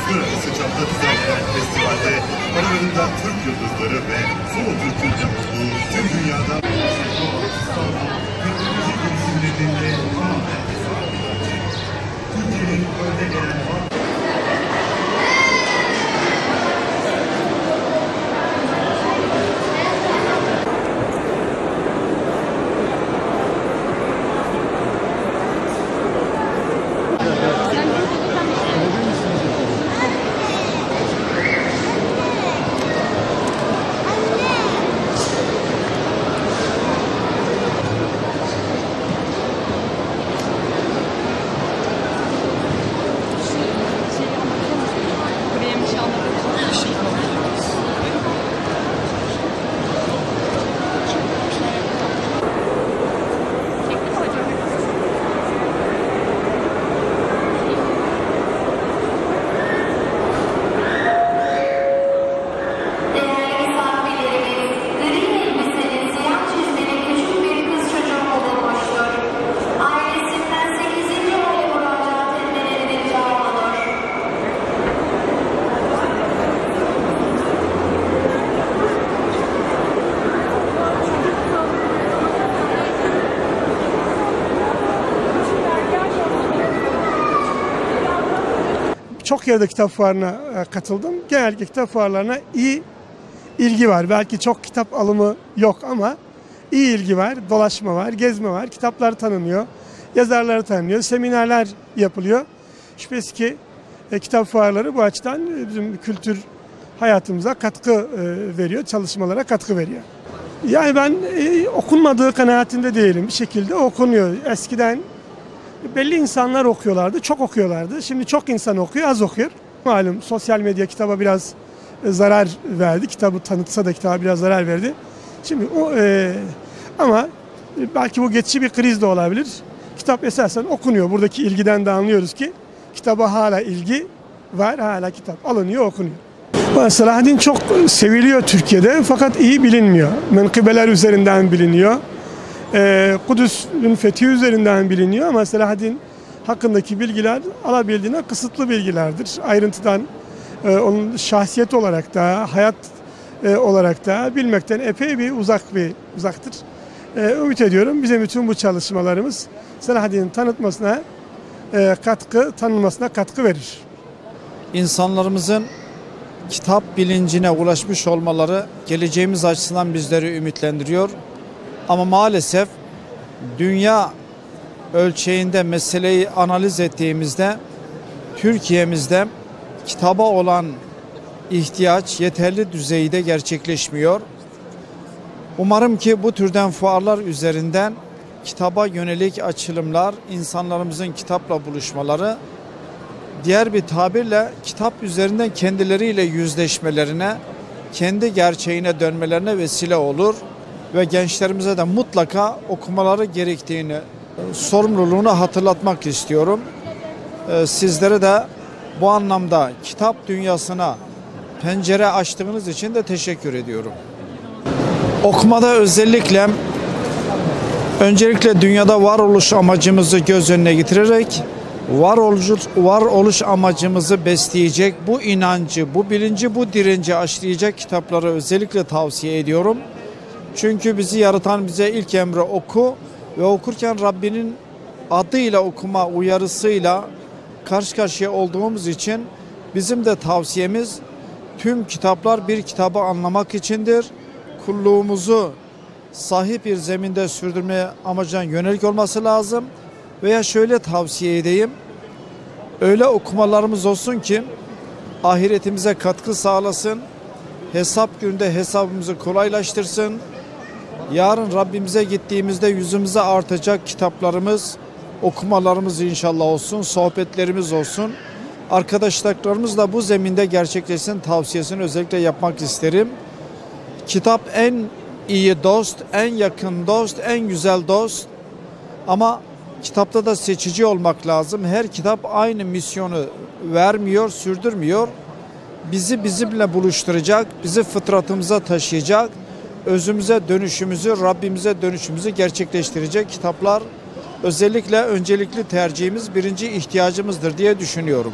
uluslararası çapta düzenlenen festivalde aralarında Türk yıldızları ve solo Türk'ün olduğu tüm dünyadan teknoloji gelişimlerinde Türkiye'nin önde gelen çok yerde kitap fuarına katıldım. Genellikle kitap fuarlarına iyi ilgi var. Belki çok kitap alımı yok ama iyi ilgi var. Dolaşma var, gezme var. Kitaplar tanınıyor. Yazarları tanınıyor. Seminerler yapılıyor. Şüphesiz ki kitap fuarları bu açıdan bizim kültür hayatımıza katkı veriyor. Çalışmalara katkı veriyor. Yani ben okunmadığı kanaatinde değilim. Bir şekilde okunuyor. Eskiden belli insanlar okuyorlardı, çok okuyorlardı. Şimdi çok insan okuyor, az okuyor. Malum sosyal medya kitaba biraz zarar verdi. Kitabı tanıtsa da kitaba biraz zarar verdi. Şimdi ama belki bu geçici bir kriz de olabilir. Kitap esasen okunuyor. Buradaki ilgiden de anlıyoruz ki kitaba hala ilgi var, hala kitap alınıyor, okunuyor. Selahaddin çok seviliyor Türkiye'de fakat iyi bilinmiyor. Menkıbeler üzerinden biliniyor. Kudüs'ün fethi üzerinden biliniyor ama Selahaddin hakkındaki bilgiler alabildiğine kısıtlı bilgilerdir. Ayrıntıdan onun şahsiyet olarak da hayat olarak da bilmekten epey bir uzaktır. Ümit ediyorum bizim bütün bu çalışmalarımız Selahaddin'in tanınmasına katkı verir. İnsanlarımızın kitap bilincine ulaşmış olmaları geleceğimiz açısından bizleri ümitlendiriyor. Ama maalesef dünya ölçeğinde meseleyi analiz ettiğimizde Türkiye'mizde kitaba olan ihtiyaç yeterli düzeyde gerçekleşmiyor. Umarım ki bu türden fuarlar üzerinden kitaba yönelik açılımlar, insanlarımızın kitapla buluşmaları, diğer bir tabirle kitap üzerinden kendileriyle yüzleşmelerine, kendi gerçeğine dönmelerine vesile olur. Ve gençlerimize de mutlaka okumaları gerektiğini, sorumluluğunu hatırlatmak istiyorum. Sizlere de bu anlamda kitap dünyasına pencere açtığınız için de teşekkür ediyorum. Okumada öncelikle dünyada varoluş amacımızı göz önüne getirerek varoluş amacımızı besleyecek bu inancı, bu bilinci, bu direnci aşılayacak kitapları özellikle tavsiye ediyorum. Çünkü bizi yaratan bize ilk emri oku ve okurken Rabbinin adıyla okuma uyarısıyla karşı karşıya olduğumuz için bizim de tavsiyemiz tüm kitaplar bir kitabı anlamak içindir. Kulluğumuzu sahih bir zeminde sürdürmeye amacına yönelik olması lazım. Veya şöyle tavsiye edeyim, öyle okumalarımız olsun ki ahiretimize katkı sağlasın, hesap gününde hesabımızı kolaylaştırsın. Yarın Rabbimize gittiğimizde yüzümüze artacak kitaplarımız, okumalarımız inşallah olsun, sohbetlerimiz olsun. Arkadaşlarımızla bu zeminde gerçekleşsin tavsiyesini özellikle yapmak isterim. Kitap en iyi dost, en yakın dost, en güzel dost. Ama kitapta da seçici olmak lazım. Her kitap aynı misyonu vermiyor, sürdürmüyor. Bizi bizimle buluşturacak, bizi fıtratımıza taşıyacak, özümüze dönüşümüzü, Rabbimize dönüşümüzü gerçekleştirecek kitaplar özellikle öncelikli tercihimiz, birinci ihtiyacımızdır diye düşünüyorum.